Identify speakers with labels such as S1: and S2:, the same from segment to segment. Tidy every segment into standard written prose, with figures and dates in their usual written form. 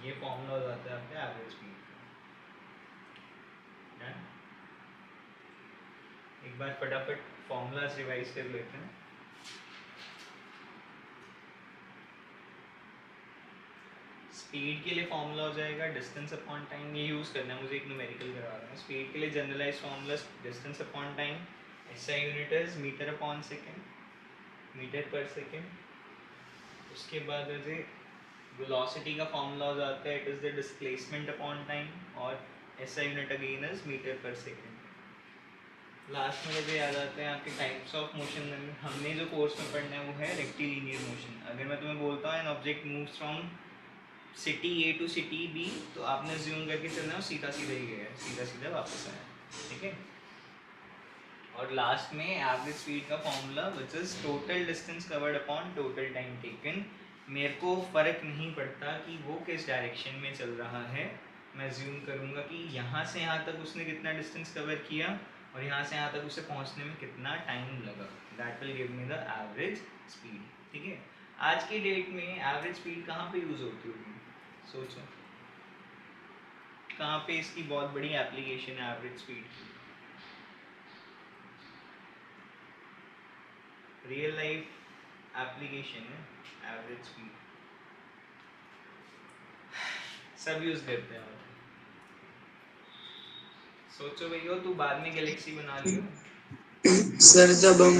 S1: ये फॉर्मूला हो जाता है आपका एवरेज स्पीड का। एक बार फटाफट फॉर्मूलाज रिवाइज कर लेते हैं। स्पीड के लिए फॉर्मूला हो जाएगा डिस्टेंस अपॉन टाइम, ये यूज़ करना है मुझे, एक न्यूमेरिकल करवा रहा हूँ। स्पीड के लिए generalize formula distance upon time, SI unit is meter upon second, meter per second. उसके बाद मुझे वेलोसिटी का फॉर्मूला हो जाता है, it is the displacement upon time, और SI unit again is meter per second. Last में मुझे याद आता है आपके टाइप्स ऑफ मोशन में, हमने जो कोर्स में पढ़ना है वो है रेक्टिलिनियर मोशन। अगर मैं तुम्हें बोलता हूँ an object moves from city A to city B, तो आपने ज्यूम करके चलना है सीधा सीधा ही गया, सीधा सीधा वापस आया, ठीक है। और लास्ट में एवरेज स्पीड का formula which is total distance covered upon total time taken. मेरे को फ़र्क नहीं पड़ता कि वो किस डायरेक्शन में चल रहा है, मैं ज्यूम करूँगा कि यहाँ से यहाँ तक उसने कितना डिस्टेंस कवर किया और यहाँ से यहाँ तक उसे पहुँचने में कितना टाइम लगा, that will give me the average speed, ठीक है। आज की डेट में एवरेज स्पीड कहाँ पे यूज़ होती होगी, सोचो कहाँ पे इसकी बहुत बड़ी एप्लीकेशन है एवरेज स्पीड की। रियल लाइफ एप्लीकेशन है एवरेज स्पीड, सब यूज़ करते हैं। सोचो भैया, तू बाद में गैलेक्सी बना लियो।
S2: सर जब हम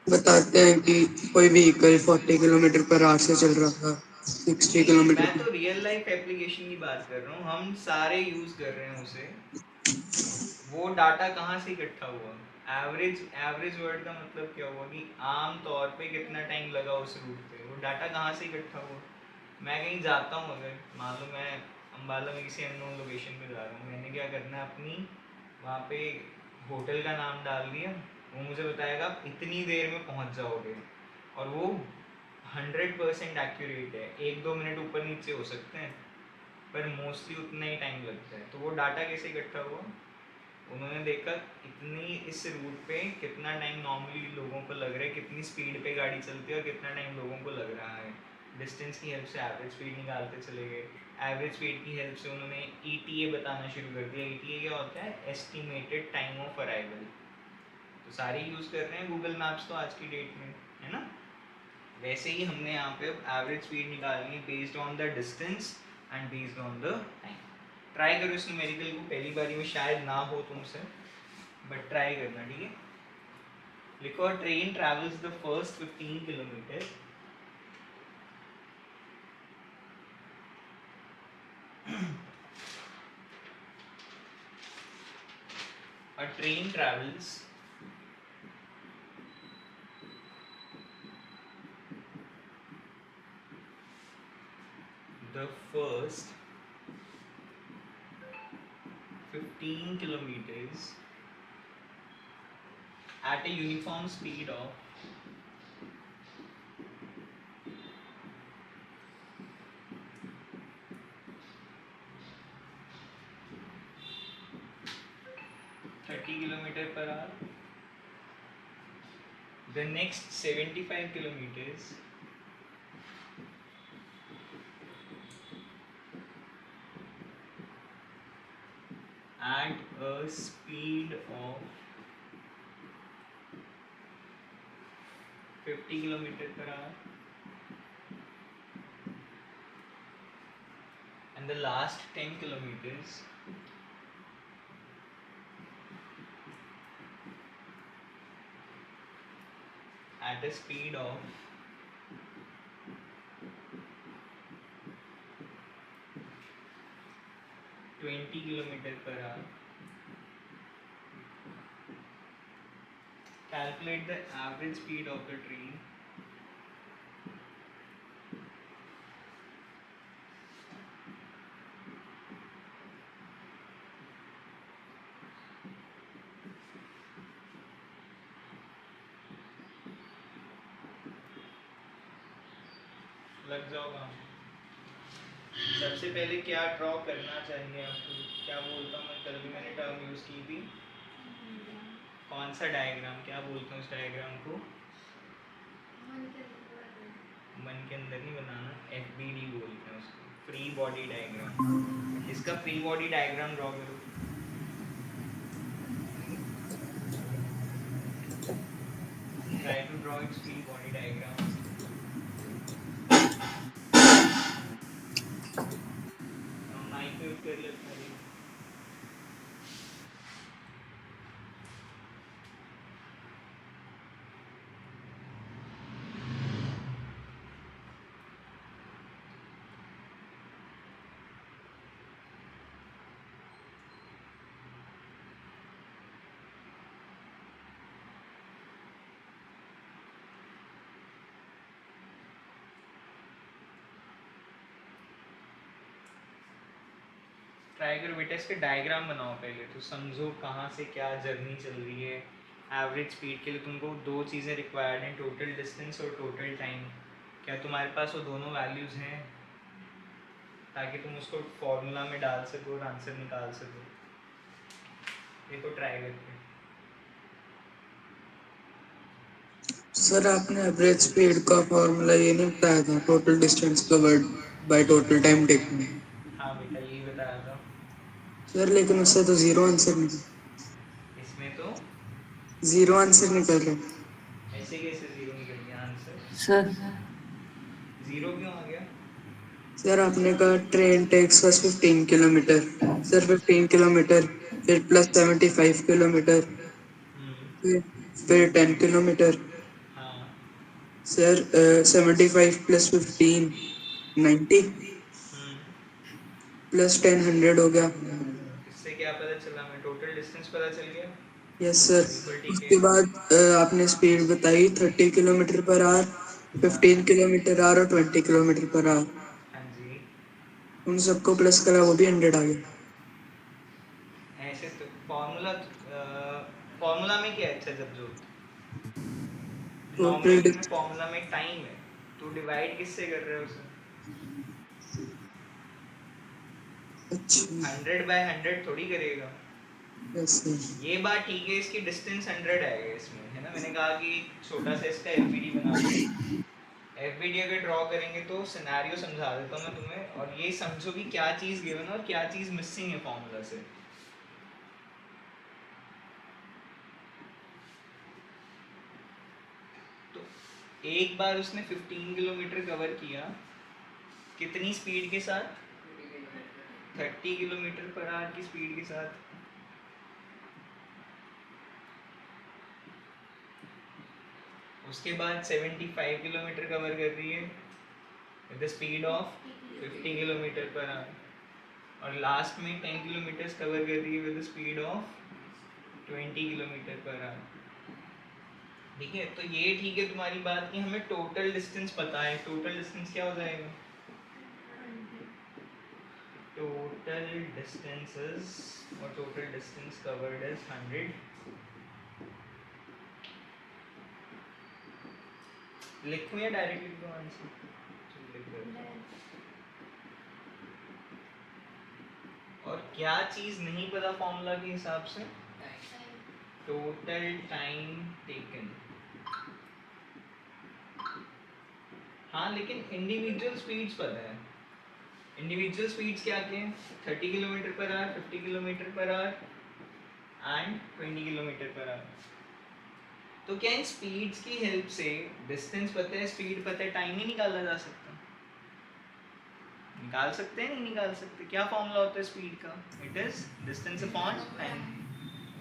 S2: बताते हैं कि कोई व्हीकल 40 किलोमीटर पर आवर से चल रहा था 60
S1: नहीं,
S2: किलोमीटर
S1: मैं
S2: पर।
S1: तो रियल लाइफ एप्लीकेशन की बात कर रहा हूँ, हम सारे यूज़ कर रहे हैं उसे। वो डाटा कहाँ से इकट्ठा हुआ, एवरेज, एवरेज वर्ड का मतलब क्या हुआ कि आम तौर पे कितना टाइम लगा उस रूट पे, वो डाटा कहाँ से इकट्ठा हुआ। मैं कहीं जाता हूँ, अगर मान लो मैं अम्बाला में किसी अननोन लोकेशन पे जा रहा हूँ, मैंने क्या करना है, अपनी वहाँ पे होटल का नाम डाल दिया, वो मुझे बताएगा आप इतनी देर में पहुँच जाओगे, और वो 100% एक्यूरेट है। 1-2 मिनट ऊपर नीचे हो सकते हैं पर मोस्टली उतना ही टाइम लगता है। तो वो डाटा कैसे इकट्ठा हुआ, उन्होंने देखा इतनी इस रूट पे कितना टाइम नॉर्मली लोगों को लग रहा है, कितनी स्पीड पे गाड़ी चलती है और कितना टाइम लोगों को लग रहा है, डिस्टेंस की हेल्प से एवरेज स्पीड निकालते चले गए। एवरेज स्पीड की हेल्प से उन्होंने ETA बताना शुरू कर दिया। ETA क्या होता है, एस्टिमेटेड टाइम ऑफ अराइवल। तो सारे यूज़ कर रहे हैं गूगल मैप्स तो आज की डेट में, है ना। वैसे ही हमने यहाँ पे एवरेज स्पीड निकालनी है based on the distance and based on the time. Try करो इस न्यूमेरिकल को, पहली बारी में शायद ना हो तुमसे, बट ट्राई करना, ठीक है। लिखो train travels the first 15 kilometre a train travels the first 15 kilometers at a uniform speed of 30 kilometer per hour. The next 75 kilometers at a speed of 50 kilometer per hour. And the last 10 kilometers at a speed of 20 kilometer per hour. Calculate the average speed of the train लग जाओ काम। सबसे पहले क्या draw करना चाहिए आपको, क्या बोलता हूँ मैं, कल भी मैंने टर्म यूज़ की थी, कौन सा डायग्राम, क्या बोलता हूँ उस डायग्राम को, मन के अंदर नहीं बनाना, FBD बोलते हैं उसको, फ्रीज बॉडी डायग्राम। इसका फ्री बॉडी डायग्राम ड्रॉ करो। Try to draw its free body diagram. Mic mute कर ले अपना। ट्राई करो बेटा, इसके डायग्राम बनाओ पहले, तो समझो कहाँ से क्या जर्नी चल रही है। एवरेज स्पीड के लिए तुमको दो चीज़ें रिक्वायर्ड हैं, टोटल डिस्टेंस और टोटल टाइम। क्या तुम्हारे पास वो दोनों वैल्यूज़ हैं, ताकि तुम उसको फॉर्मूला में डाल सको और आंसर निकाल सको। देखो ट्राई करके।
S2: सर आपने एवरेज स्पीड का फॉर्मूला ये नहीं बताया था, total distance covered by total time taken.
S1: हाँ बेटा यही बताया था।
S2: सर लेकिन उससे तो जीरो आंसर निकल,
S1: इसमें तो
S2: जीरो आंसर निकल रहा है।
S1: ऐसे कैसे जीरो निकल गया आंसर?
S2: सर
S1: जीरो क्यों आ गया?
S2: सर आपने कहा ट्रेन टेक्स बस 15 किलोमीटर, सर 15 किलोमीटर फिर प्लस 75 किलोमीटर, फिर 10 किलोमीटर,
S1: हाँ।
S2: सर 75 प्लस 15 90 प्लस 10 100 हो गया।
S1: इससे क्या पता चला? मैं टोटल डिस्टेंस पता चल गया।
S2: Yes sir.
S1: बिल्कुल ठीक है।
S2: उसके बाद आपने स्पीड बताई 30 किलोमीटर पर आवर,
S1: हाँ
S2: 15 किलोमीटर आवर और 20 किलोमीटर पर आवर,
S1: हाँ जी।
S2: उन सबको प्लस करा वो भी 100 आ गया।
S1: ऐसे तो फॉर्मूला, फॉर्मूला में क्या है? अच्छा जब जो
S2: टोटल
S1: नॉमिनेटर में फॉर्मूला में टाइम है, तो डिवाइड किससे कर रहे हो उसे?
S2: अच्छा
S1: 100/100 थोड़ी करेगा।
S2: Yes sir.
S1: ये बात ठीक है, इसकी डिस्टेंस 100 आएगा इसमें, है ना। मैंने कहा कि छोटा सा इसका एफबीडी बना लो। एफबीडी अगर ड्रॉ करेंगे तो सिनेरियो समझा देता हूँ मैं तुम्हें, और ये समझो कि क्या चीज़ गिवन है और क्या चीज़ मिसिंग है फॉर्मूला से। तो एक बार उसने 15 किलोमीटर कवर किया, कितनी स्पीड के साथ? 30 किलोमीटर पर आवर की स्पीड के साथ। उसके बाद 75 किलोमीटर कवर कर रही है with the speed of 50 kilometre per hour, और लास्ट में 10 किलोमीटर कवर कर रही है with the speed of 20 kilometre per hour. ठीक है, तो ये ठीक है तुम्हारी बात कि हमें टोटल डिस्टेंस पता है। टोटल डिस्टेंस क्या हो जाएगा? टोटल डिस्टेंसेस, और टोटल डिस्टेंस कवर्ड इज 100। लिखूं या डायरेक्ट लिख दो आंसर? और क्या चीज नहीं पता फॉर्मूला के हिसाब से? Total time taken. हाँ लेकिन इंडिविजुअल स्पीड्स पता है। इंडिविजुअल स्पीड्स क्या क्या हैं? 30 kilometre per hour, 50 kilometre per hour and 20 kilometre per hour. तो क्या इन स्पीड्स की हेल्प से डिस्टेंस पता है, स्पीड पता है, टाइम ही निकाला जा सकता? निकाल सकते हैं, नहीं निकाल सकते? क्या फॉर्मूला होता है स्पीड का? It is distance upon time.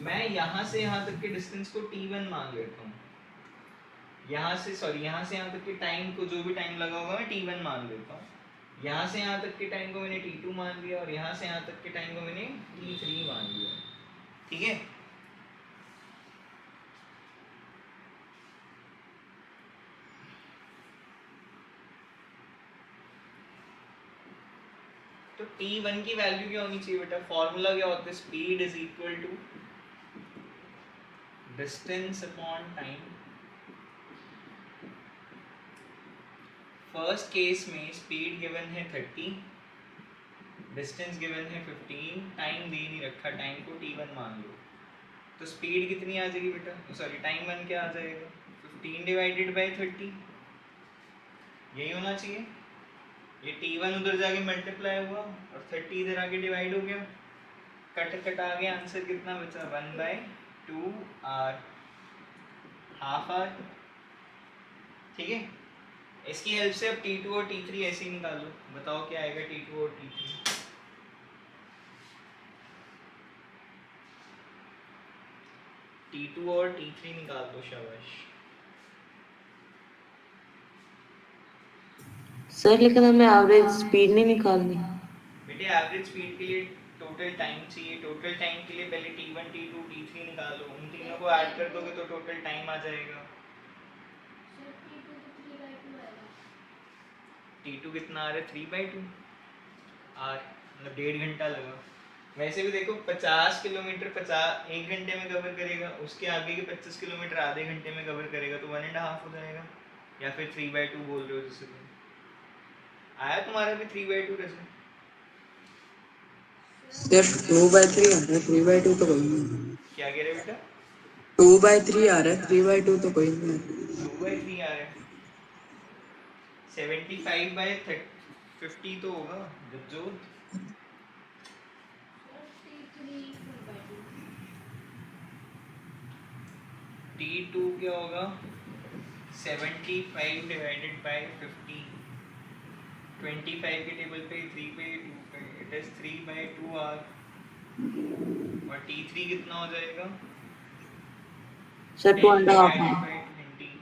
S1: मैं यहाँ से यहाँ तक के डिस्टेंस को t1 मान लेता हूँ, यहाँ से यहाँ तक के टाइम को, जो भी टाइम लगा होगा मैं t1 मान लेता हूँ। यहाँ से यहाँ तक के टाइम को मैंने t2 मान लिया, और यहाँ से यहाँ तक के टाइम को मैंने t3 मान लिया। ठीक है, तो t1 की वैल्यू क्या होनी चाहिए बेटा? फॉर्मूला क्या होता है? Speed is equal to distance upon time. First case में स्पीड गिवन है 30, डिस्टेंस गिवन है 15, टाइम दे नहीं रखा, टाइम को t1 मान लो। तो स्पीड कितनी आ जाएगी बेटा? सॉरी, टाइम वन क्या आ जाएगा? 15 डिवाइडेड बाई 30, यही होना चाहिए। ये T1 उधर जाके मल्टीप्लाई हुआ और 30 इधर आके डिवाइड हो गया, कट कट आ गया, आंसर कितना बचा 1/2 r, हाफ आर। ठीक है, इसकी हेल्प से अब T2 और T3 ऐसे ही निकालो, बताओ क्या आएगा T2 और T3। T2 और T3 निकाल दो, शाबाश।
S3: सर लेकिन हमें एवरेज स्पीड नहीं निकालनी।
S1: बेटे एवरेज स्पीड के लिए टोटल टाइम चाहिए, टोटल टाइम के लिए पहले T1 T2 T3 निकालो, उन तीनों को ऐड कर दोगे तो टोटल टाइम आ जाएगा। T2 कितना आ रहा है 3/2 आर, मतलब 1.5 घंटा लगा। वैसे भी देखो 50 किलोमीटर 1 घंटे में कवर करेगा, उसके आगे के 25 किलोमीटर आधे घंटे में कवर करेगा, तो 1.5 हो जाएगा, या फिर 3/2 बोल रहे हो जैसे तुम। आया तुम्हारा भी 3/2 कैसे?
S2: सिर्फ 2/3 आ रहा है, 3/2 तो कोई नहीं।
S1: क्या कह रहे बेटा?
S2: 2/3 आ रहा है, 3/2 तो कोई नहीं है।
S1: 2/3 आ रहा है, 75/50 तो होगा जब जो। T2 क्या होगा 75 डिवाइडेड बाय 50, 25 के टेबल पे 3/2 पे इट इज 3/2 r, और T3 कितना हो जाएगा
S3: sir
S1: 10
S3: 2.5
S1: divided by 20,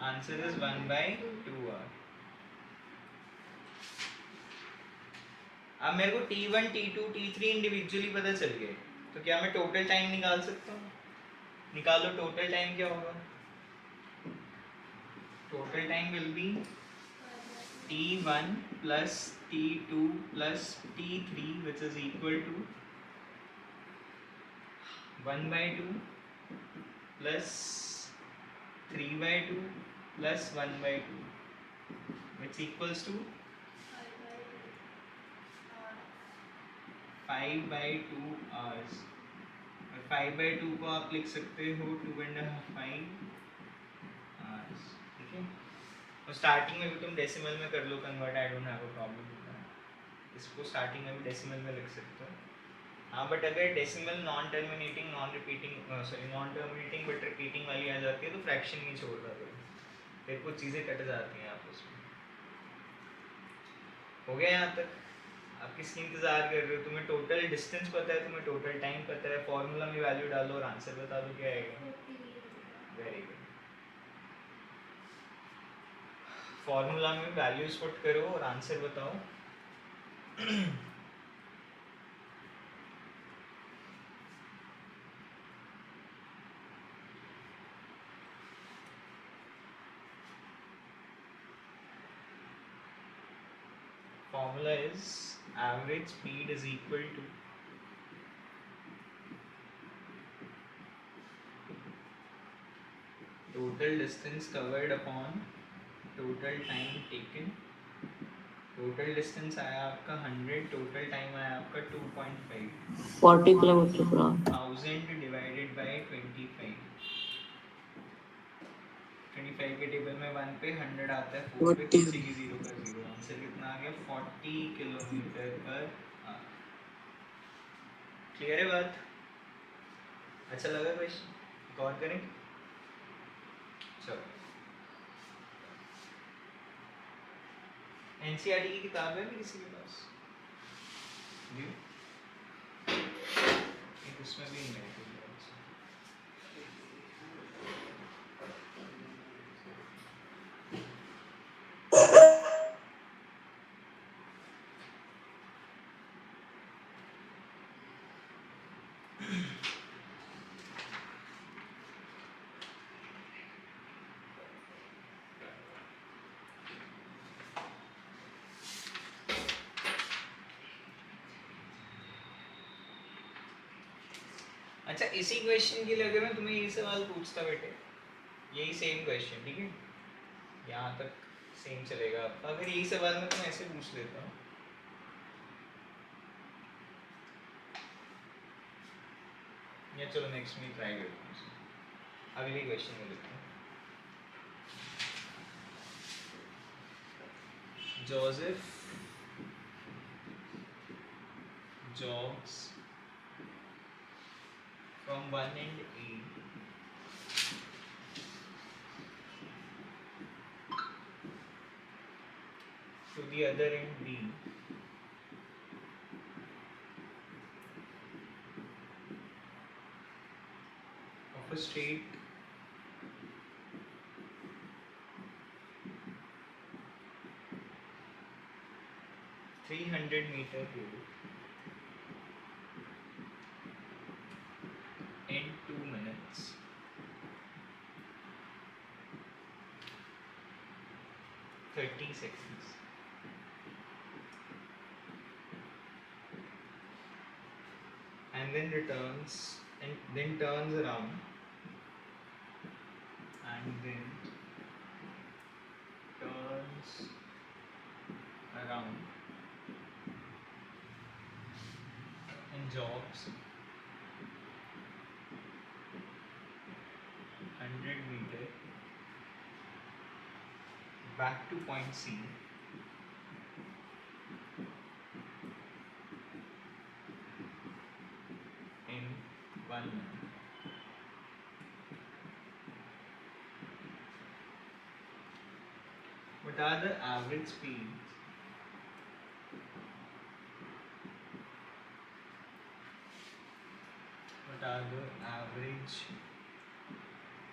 S1: answer is 1/2 r। अब मेरे को T1 T2 T3 इंडिविजुअली पता चल गए, तो क्या मैं टोटल टाइम निकाल सकता हूँ? निकालो, टोटल टाइम क्या होगा? Total time will be T1 plus T2 plus T3 which is equal to 1/2 plus 3/2 plus 1/2 which equals to 5/2 hours। और 5/2 को आप लिख सकते हो 2.5 hours। ठीक है, और स्टार्टिंग में भी तुम डेसिमल में कर लो convert, I don't have a problem with that. इसको स्टार्टिंग में भी डेसिमल में लिख सकते हो। हाँ, बट अगर decimal non terminating non repeating sorry non terminating but repeating वाली आ जाती है तो फ्रैक्शन नहीं छोड़ता, फिर कुछ चीज़ें कट जाती हैं आपस में। हो गया यहाँ तक? आप किसकी इंतज़ार कर रहे हो? तुम्हें टोटल डिस्टेंस पता है, तुम्हें टोटल टाइम पता है, फॉर्मूला में वैल्यू डालो और आंसर बता दो क्या आएगा। वेरी गुड, फॉर्मूला में वैल्यूज पुट करो और आंसर बताओ। Formula is average speed is equal to total distance covered upon total time taken। Total distance आया आपका 100, टोटल टाइम आया आपका 2.5,
S3: 40 kilometre per hour.
S1: 1000 divided by 25। 25 के टेबल में 1 पे 100 आता है, 4 पे
S2: 40
S1: पीछे की 0 का 0, आंसर कितना आ गया 40 किलोमीटर पर आवर। क्लियर है बात? अच्छा लगा क्वेश्चन? गौर करें। चलो, एनसीईआरटी की किताब है किसी के पास? जी, एक उसमें भी नहीं है। अच्छा, इसी क्वेश्चन के लिए अगर मैं तुम्हें ये सवाल पूछता बेटे, यही सेम क्वेश्चन, ठीक है, यहाँ तक सेम चलेगा आपका, अगर यही सवाल मैं तुम्हें ऐसे पूछ लेता हूँ, या चलो नेक्स्ट में ट्राई करता हूँ, अगले क्वेश्चन में लिखता हूँ। Joseph jogs from one end A to the other end B of a straight 300-meter road in 2 minutes. (30 seconds). And then returns and then turns around and then turns around and jogs 100 meter back to point C in 1 minute. What are the average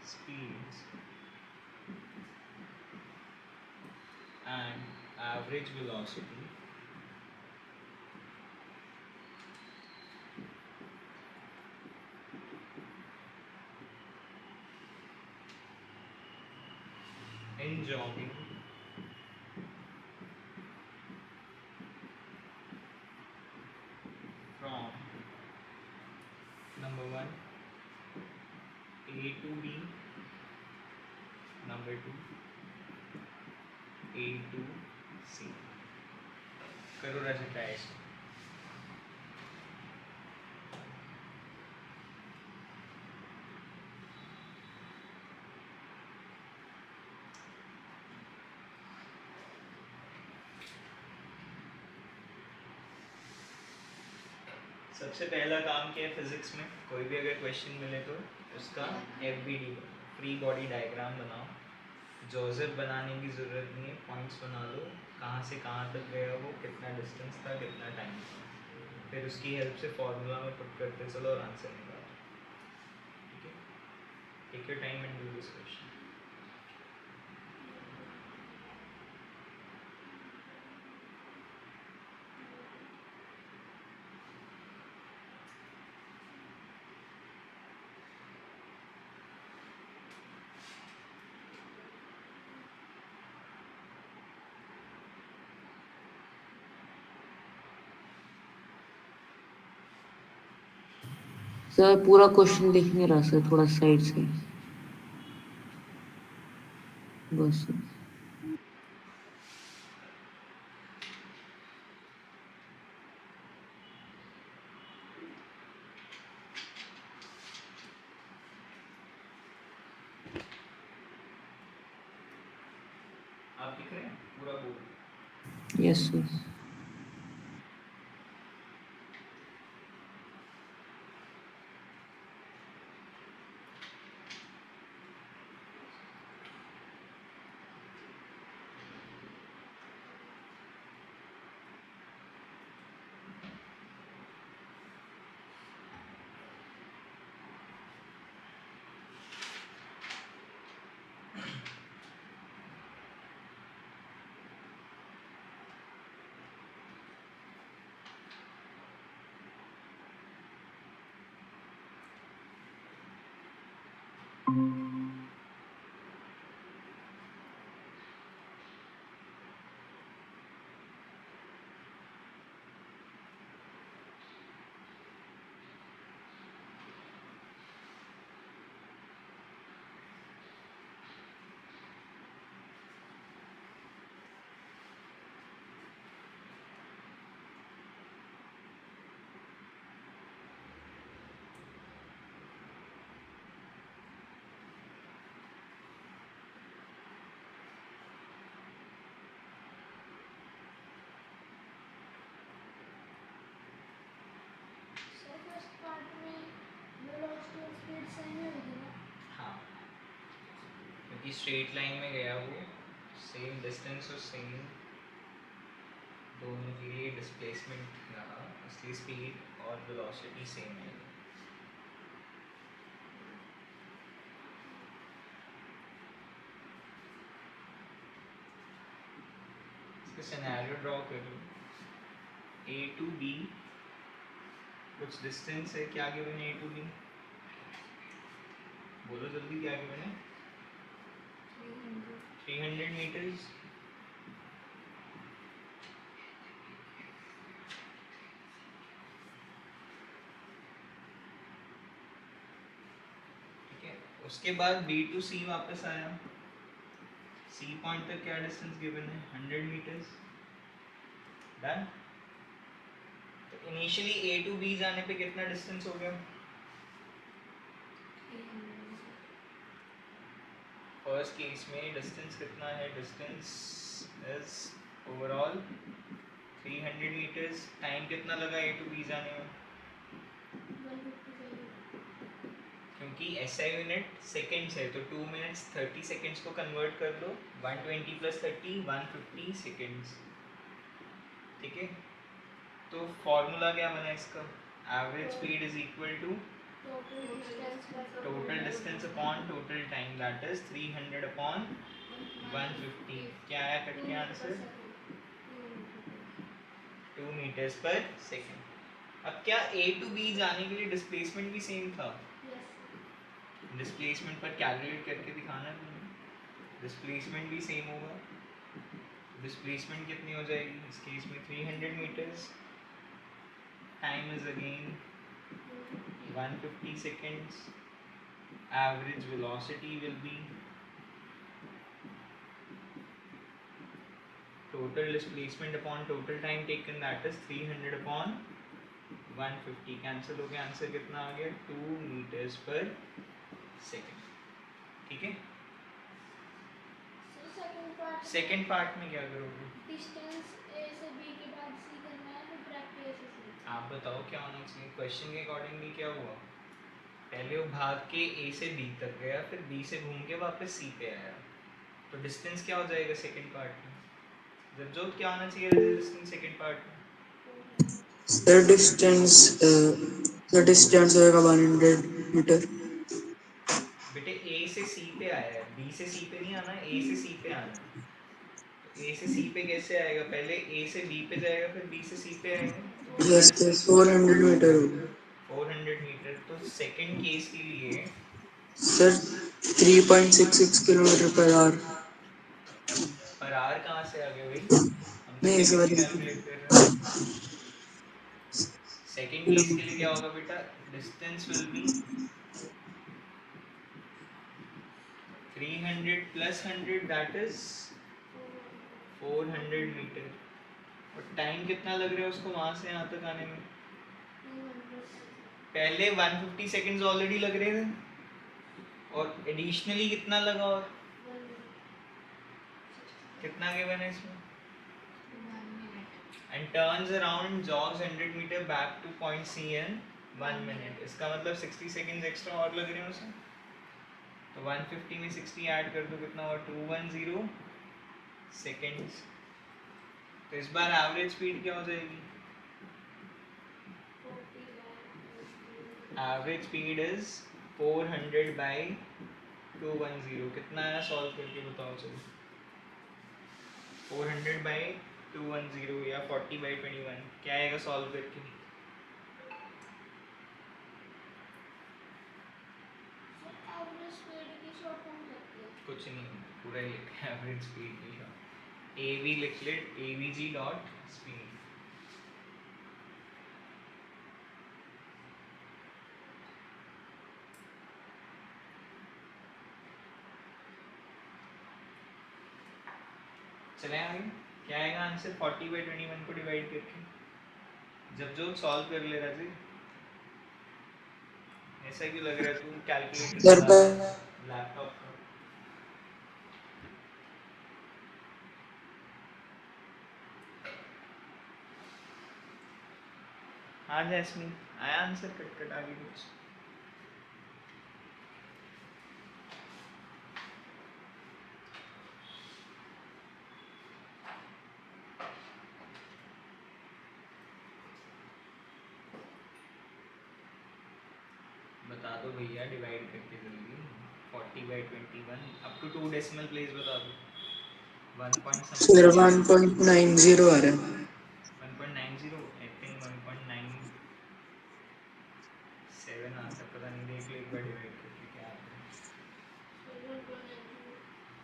S1: speeds and average velocity in jogging from number 1 A to B, number 2 A to C. करो रजत टाइस। सबसे पहला काम क्या है physics में, कोई भी अगर क्वेश्चन मिले तो उसका FBD फ्री बॉडी डायग्राम बनाओ। जोसेफ बनाने की ज़रूरत नहीं है, पॉइंट्स बना लो, कहाँ से कहाँ तक गया वो, कितना डिस्टेंस था, कितना टाइम था, फिर उसकी हेल्प से फॉर्मूला में पुट करते चलो और आंसर निकालो। ठीक है, take your time and do this question.
S3: Sir पूरा क्वेश्चन दिख नहीं रहा सर, थोड़ा साइड से बस।
S1: आप दिख रहे हैं पूरा बोर्ड?
S3: Yes sir.
S1: हाँ, क्योंकि स्ट्रेट लाइन में गया वो, सेम डिस्टेंस और सेम दोनों के लिए डिस्प्लेसमेंट रहा, असली स्पीड और वेलोसिटी सेम है। इसका सिनेरियो ड्रॉ करो, A to B कुछ डिस्टेंस है, क्या गिवन है A to B? बोलो जल्दी, क्या गिवन है? 300 मीटर्स। ठीक है, उसके बाद B to C वापस आया, C पॉइंट तक क्या डिस्टेंस गिवन है? 100 मीटर्स। डन। तो इनिशियली A to B जाने पे कितना डिस्टेंस हो गया? फर्स्ट केस में डिस्टेंस कितना है? Distance is overall 300 meters. Time कितना लगा A to B जाने में? क्योंकि SI यूनिट सेकेंड्स है, तो 2 मिनट्स 30 सेकेंड्स को कन्वर्ट कर लो, 120 प्लस 30 150 सेकेंड्स। ठीक है, तो फॉर्मूला क्या बना इसका? Average speed is equal to total distance upon total time, that is 300 upon 150। क्या आया कट के आंसर? 2 मीटर्स पर सेकेंड। अब क्या A to B जाने के लिए डिस्प्लेसमेंट भी सेम था? डिस्प्लेसमेंट पर कैलकुलेट करके दिखाना है, डिस्प्लेसमेंट भी सेम होगा। डिस्प्लेसमेंट कितनी हो जाएगी इस केस में? 300 meters. Time is again 150 seconds. Average velocity will be total displacement upon total time taken, that is 300 upon 150। Cancel हो गया, आंसर कितना आ गया? 2 मीटर्स पर सेकेंड। ठीक है, सेकेंड पार्ट में क्या करोगे?
S4: डिस्टेंस A से B के बाद C करना है, फिर ब्रैकेट A से C।
S1: आप बताओ क्या होना चाहिए? क्वेश्चन के अकॉर्डिंगली क्या हुआ? पहले वो भाग के A से B तक गया, फिर B से घूम के वापस C पे आया, तो डिस्टेंस क्या हो जाएगा सेकंड पार्ट में? जब जो क्या होना चाहिए डिस्टेंस सेकंड पार्ट में?
S2: सर डिस्टेंस होगा 100 मीटर।
S1: बेटे A से C पे आया है, B से C पे नहीं आना, A से C पे आना है। तो A से C पे कैसे आएगा? पहले A से B पे जाएगा, फिर B से C पे आएगा, तो कितना
S2: यस सर,
S1: डिस्टेंस हो गया?
S2: 400 मीटर होगा
S1: 400 मीटर। तो सेकंड केस के लिए
S2: sir. 3.66 kilometre per hour.
S1: Per hour कहाँ से आ गया भाई? हम तो
S2: नहीं
S1: सेकंड में
S2: सॉरी,
S1: कैलकुलेट कर रहे हैं। सेकंड केस के लिए क्या होगा बेटा? Distance will be 300 plus 100, that is 400 meter. और टाइम कितना लग रहा है उसको वहां से यहाँ तक आने में? पहले 150 सेकंड्स ऑलरेडी लग रहे थे, और एडिशनली कितना लगा? और कितना गिवन है इसमें? And turns around jogs 100 meter back to point C in 1 minute. इसका मतलब 60 सेकंड्स एक्स्ट्रा और लग रहे हैं उसे। तो 150 में 60 ऐड कर दो, कितना हुआ? 210 सेकंड्स। तो इस बार एवरेज स्पीड क्या हो जाएगी? Average speed is 400 by 210। कितना आया सॉल्व करके बताओ चलो? 400 बाई 210 या 40 बाई 21, क्या आएगा सॉल्व करके?
S4: एवरेज स्पीड की शॉर्ट फॉर्म करते हैं।
S1: कुछ नहीं, पूरा ही लिखा है एवरेज स्पीड की शॉर्ट। AV लिख ले, AVG डॉट स्पीड। चले आगे, क्या आएगा आंसर? 40 बाई 21 को डिवाइड करके जब जो सॉल्व कर ले रहा थी। ऐसा क्यों लग रहा है तू कैलकुलेटर
S2: सर
S1: चला रहा है लैपटॉप पर? हाँ जैस्मिन, आया आंसर? कट कट आगे कुछ बता दो भैया डिवाइड करके जल्दी 40/21 अप टू 2 डेसिमल प्लेस बता दो 1 पॉइंट
S2: सर
S1: समथिंग
S2: 1.90 आ रहा है
S1: 1.90 आई थिंक 1.97 आता है पता नहीं देख लो एक बार डिवाइड करके क्या आता है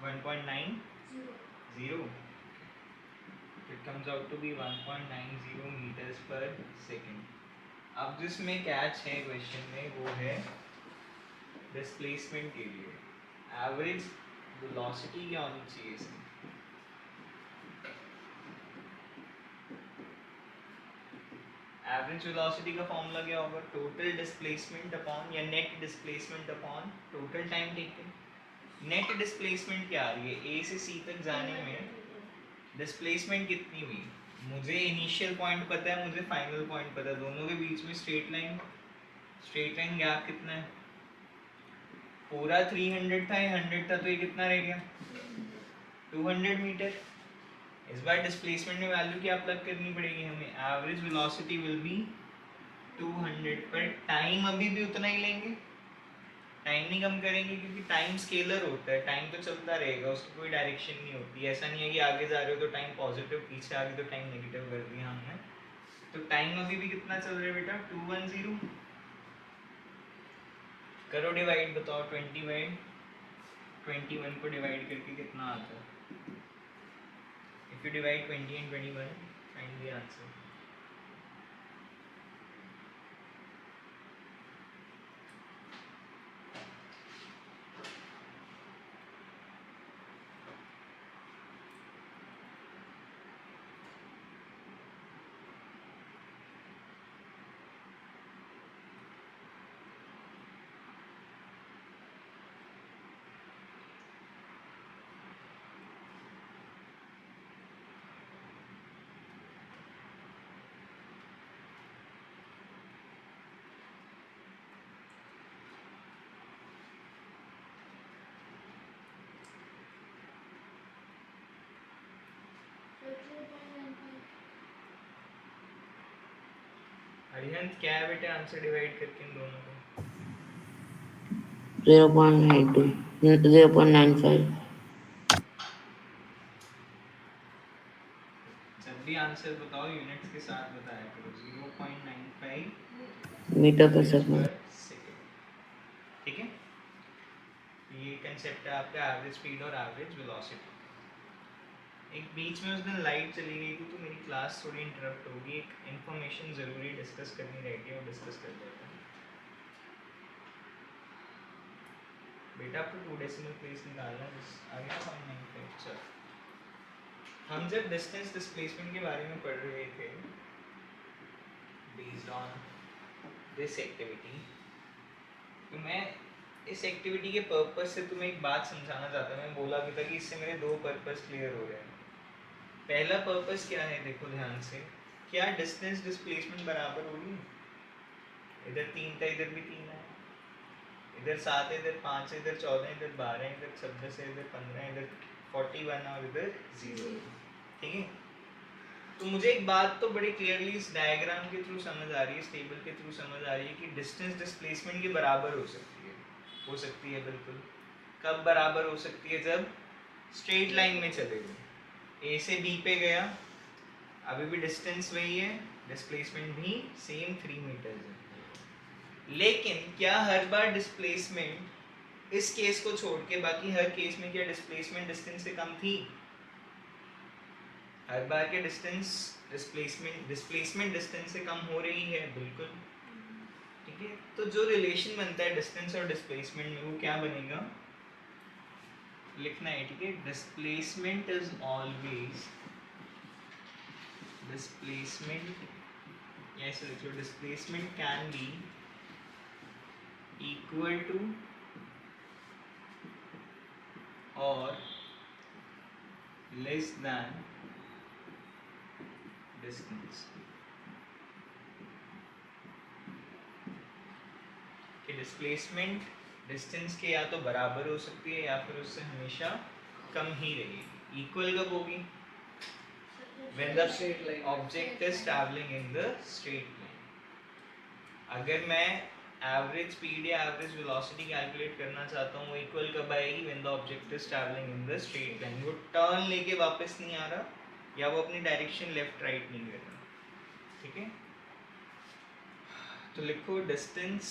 S1: 1.90 it comes out to be 1.90 meters per second अब जिसमें कैच है क्वेश्चन में वो है डिस्प्लेसमेंट के लिए एवरेज वेलोसिटी क्या होनी चाहिए इसमें एवरेज वेलोसिटी का फॉर्मूला क्या होगा टोटल डिस्प्लेसमेंट अपॉन या net displacement upon total time taken net displacement क्या आ रही है ए से सी तक जाने में डिस्प्लेसमेंट कितनी हुई मुझे इनिशियल पॉइंट पता है मुझे फाइनल पॉइंट पता है दोनों के बीच में स्ट्रेट लाइन गैप कितना है पूरा 300 था या 100 था तो ये कितना रह गया 200 मीटर इस बार डिस्प्लेसमेंट में वैल्यू क्या अप्लाई करनी पड़ेगी हमें एवरेज वेलोसिटी विल बी 200 पर टाइम अभी भी उतना ही लेंगे टाइम नहीं कम करेंगे क्योंकि टाइम स्केलर होता है टाइम तो चलता रहेगा उसकी कोई डायरेक्शन नहीं होती ऐसा नहीं है कि आगे जा रहे हो तो टाइम पॉजिटिव पीछे आगे तो टाइम नेगेटिव कर दिया हमने तो टाइम अभी भी कितना चल रहा है बेटा 210 करो डिवाइड बताओ 20/21 को डिवाइड करके कितना आता है if you divide 20 and 21 find the answer Arihant क्या है बेटा आंसर डिवाइड करके इन दोनों को
S3: 0.92 0.95
S1: जब भी आंसर बताओ यूनिट्स के साथ बताया करो 0.95
S3: मीटर पर
S1: मीटर्स
S3: सेकंड
S1: पर सेकेंड ठीक है ये कंसेप्ट है आपका एवरेज स्पीड और एवरेज वेलोसिटी एक बीच में उस दिन लाइट चली गई थी तो मेरी क्लास थोड़ी इंटरप्ट होगी एक इन्फॉर्मेशन ज़रूरी डिस्कस करनी रहती है और डिस्कस कर लेते हैं बेटा आपको 2 डेसिमल प्लेस निकालना है आ गया 0.95 चल हम जब डिस्टेंस डिस्प्लेसमेंट के बारे में पढ़ रहे थे बेस्ड ऑन दिस एक्टिविटी तो मैं इस एक्टिविटी के पर्पस से तुम्हें एक बात समझाना चाहता हूँ मैं बोला भी था कि इससे मेरे 2 पर्पस क्लियर हो रहे हैं पहला पर्पस क्या है देखो ध्यान से क्या डिस्टेंस डिस्प्लेसमेंट बराबर होगी इधर 3 था इधर भी 3 है इधर 7 है इधर 5 है इधर 14 इधर 12 है इधर 26 है इधर 15 है इधर 41 और इधर 0 ठीक है तो मुझे एक बात तो बड़ी क्लियरली इस डायग्राम के थ्रू समझ आ रही है इस टेबल के थ्रू समझ आ रही है कि डिस्टेंस डिस्प्लेसमेंट के बराबर हो सकती है बिल्कुल कब बराबर हो सकती है जब स्ट्रेट लाइन में चले गए ए से बी पे गया अभी भी डिस्टेंस वही है डिस्प्लेसमेंट भी सेम 3 मीटर है लेकिन क्या हर बार डिस्प्लेसमेंट इस केस को छोड़ के बाकी हर केस में क्या डिस्प्लेसमेंट डिस्टेंस से कम थी हर बार के डिस्प्लेसमेंट डिस्टेंस से कम हो रही है बिल्कुल ठीक है तो जो रिलेशन बनता है डिस्टेंस और डिस्प्लेसमेंट में वो क्या बनेगा लिखना है ठीक है डिस्प्लेसमेंट इज ऑलवेज डिस्प्लेसमेंट ऐसे लिखो displacement can be equal to और लेस देन डिस्टेंस कि डिस्प्लेसमेंट डिस्टेंस के या तो बराबर हो सकती है या फिर उससे हमेशा कम ही रहेगी इक्वल कब होगी when the object is traveling in the straight line अगर मैं एवरेज स्पीड या एवरेज वेलोसिटी कैलकुलेट करना चाहता हूँ, वो इक्वल कब आएगी? When the object is travelling in the straight line, वो टर्न लेके वापस नहीं आ रहा या वो अपनी डायरेक्शन लेफ्ट राइट नहीं कर रहा, ठीक है? तो लिखो distance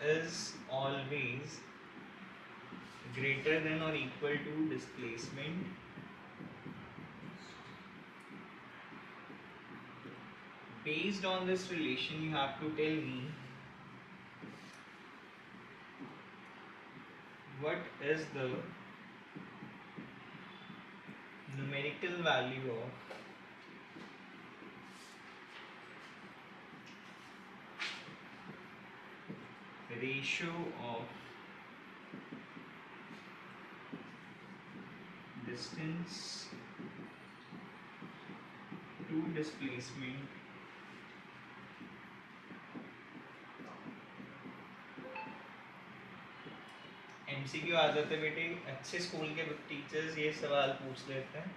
S1: is always greater than और equal to displacement based on this relation you have to tell me what is the numerical value of ratio of distance to displacement MCQ आ जाते बेटे, अच्छे स्कूल के टीचर्स ये सवाल पूछ लेते हैं.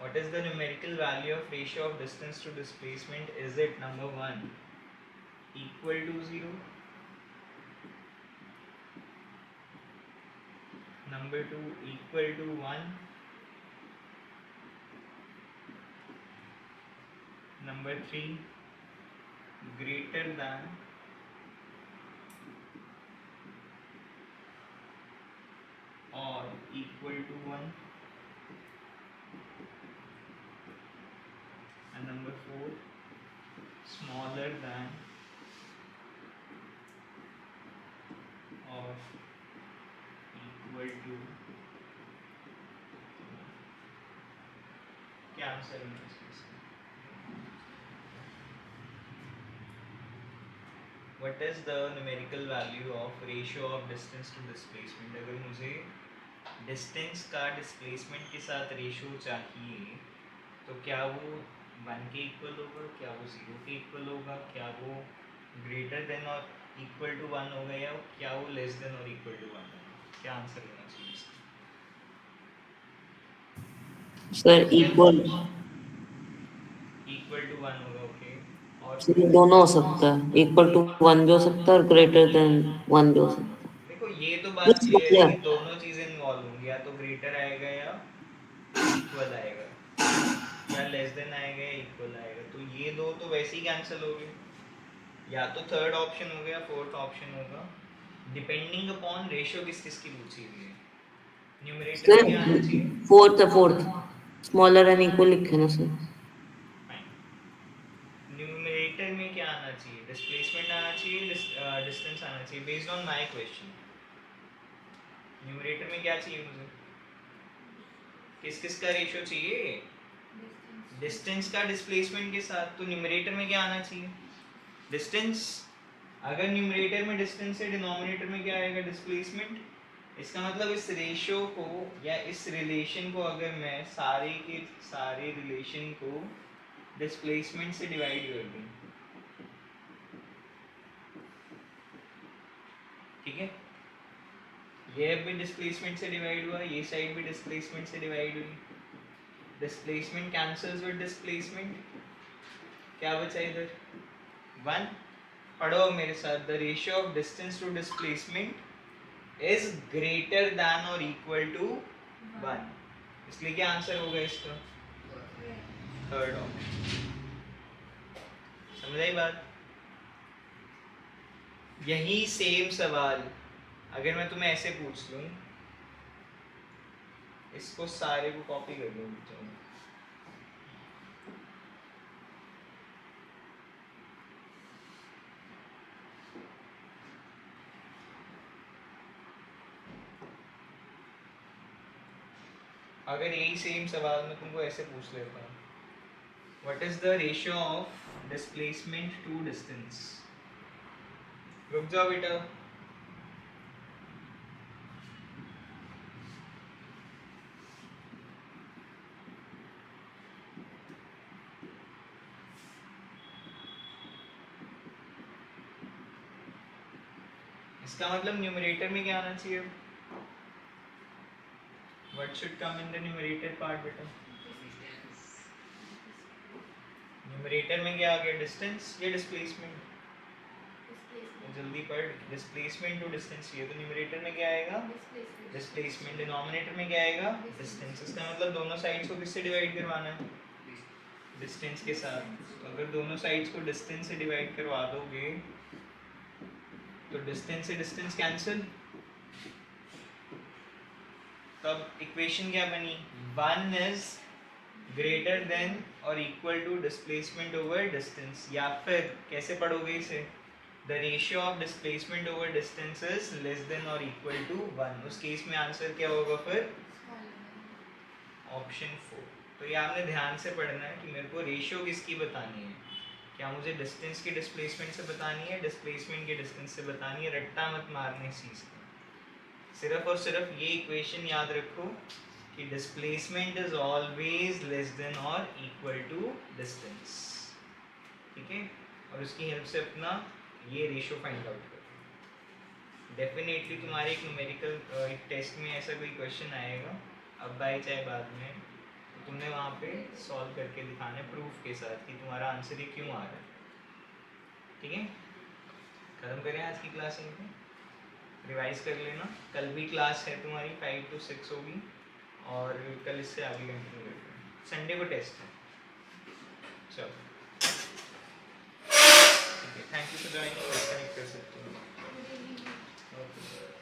S1: What is the numerical value of ratio of distance to displacement? Is it number 1 equal to 0, number 2 equal to 1, number 3 greater than or equal to 1, and number 4 smaller than or equal to. क्या answer है इसका? What is the numerical value of ratio of distance to displacement? अगर मुझे distance का displacement के साथ ratio चाहिए तो क्या वो 1 के इक्वल होगा, क्या वो 0 के इक्वल होगा, क्या वो ग्रेटर देन और इक्वल टू 1 होगा, या क्या वो लेस देन और इक्वल टू 1 होगा? क्या आंसर होना चाहिए इसका?
S3: सर इक्वल
S1: टू 1 होगा, ओके. और
S3: सर दोनों हो सकता है, इक्वल टू 1 भी हो सकता है और ग्रेटर देन 1 भी हो सकता है.
S1: देखो ये तो बात
S3: Yes,
S1: क्लियर है
S3: yeah.
S1: कि दोनों चीजें इन्वॉल्व होंगी, या तो ग्रेटर आएगा या इक्वल आएगा, या लेस देन आएगा या इक्वल आएगा. तो ये दो तो वैसे ही कैंसिल हो गए, या तो थर्ड ऑप्शन हो गया, फोर्थ ऑप्शन होगा, डिपेंडिंग अपॉन रेशियो किस किस की पूछी हुई है. न्यूमरेटर में क्या आना
S3: सर
S1: चाहिए?
S3: फोर्थ है, फोर्थ स्मॉलर एंड इक्वल लिखे ना सर.
S1: न्यूमरेटर में क्या आना चाहिए? डिस्प्लेसमेंट आना चाहिए, डिस्टेंस आना चाहिए. Based on my question numerator में क्या चाहिए मुझे? किस किस का रेशियो चाहिए? डिस्टेंस का डिस्प्लेसमेंट के साथ. तो न्यूमरेटर में क्या आना चाहिए? डिस्टेंस. अगर न्यूमरेटर में डिस्टेंस है, डिनोमिनेटर में क्या आएगा? डिस्प्लेसमेंट. इसका मतलब इस रेशियो को या इस रिलेशन को अगर मैं सारे के सारे रिलेशन को डिस्प्लेसमेंट से डिवाइड कर दूं, ठीक है, ये भी डिस्प्लेसमेंट से डिवाइड हुआ, ये साइड भी डिस्प्लेसमेंट से डिवाइड हुई. डिस्प्लेसमेंट कैंसल्स विद डिस्प्लेसमेंट, क्या बचा इधर? 1. पढ़ो मेरे साथ. The ratio of distance to displacement is greater than और इक्वल टू 1. इसलिए क्या आंसर होगा इसका? Third option. समझ आई बात? यही सेम सवाल अगर मैं तुम्हें ऐसे पूछ लूं, इसको सारे को कॉपी कर लो. अगर यही सेम सवाल मैं तुमको ऐसे पूछ लेता हूँ, what is the ratio of displacement to distance? रुक जाओ बेटा. इसका मतलब न्यूमरेटर में क्या आना चाहिए? What should come in the numerator part बेटा? न्यूमरेटर में क्या आ गया? डिस्टेंस या डिस्प्लेसमेंट? जल्दी पढ़, डिस्प्लेसमेंट टू डिस्टेंस, ये तो न्यूमरेटर में क्या आएगा, डिस्प्लेसमेंट, डिनोमिनेटर में क्या आएगा, डिस्टेंस। इसका मतलब दोनों साइड्स को किससे डिवाइड करवाना है, डिस्टेंस के साथ। तो अगर दोनों साइड्स को डिस्टेंस से डिवाइड करवा दोगे तो डिस्टेंस से डिस्टेंस कैंसिल, तब इक्वेशन क्या बनी, 1 इज ग्रेटर देन और equal to displacement over distance. या फिर कैसे पढ़ोगे इसे, the ratio of displacement over distance is less than और इक्वल टू 1। उस केस में आंसर क्या होगा फिर, ऑप्शन 4। तो ये आपने ध्यान से पढ़ना है कि मेरे को रेशियो किसकी बतानी है, क्या मुझे डिस्टेंस की डिस्प्लेसमेंट से बतानी है, डिस्प्लेसमेंट की डिस्टेंस से बतानी है। रट्टा मत मारने इस चीज़ का, सिर्फ और सिर्फ ये इक्वेशन याद रखो कि displacement is always less than और इक्वल टू डिस्टेंस, ठीक है। और उसकी हेल्प से अपना ये रेशियो फाइंड आउट करो। डेफिनेटली तुम्हारे एक न्यूमेरिकल एक टेस्ट में ऐसा कोई क्वेश्चन आएगा, अब बाय चाहे बाद में, तो तुमने वहाँ पे सॉल्व करके दिखाना है प्रूफ के साथ कि तुम्हारा आंसर ये क्यों आ रहा है, ठीक है। खत्म करें आज की क्लास यहीं पे, रिवाइज कर लेना, कल भी क्लास है तुम्हारी 5 to 6 होगी और कल इससे आगे कंटिन्यू करते हैं, संडे को टेस्ट है। चलो ठीक है, thank you for joining, disconnect कर सकते हो। ओके।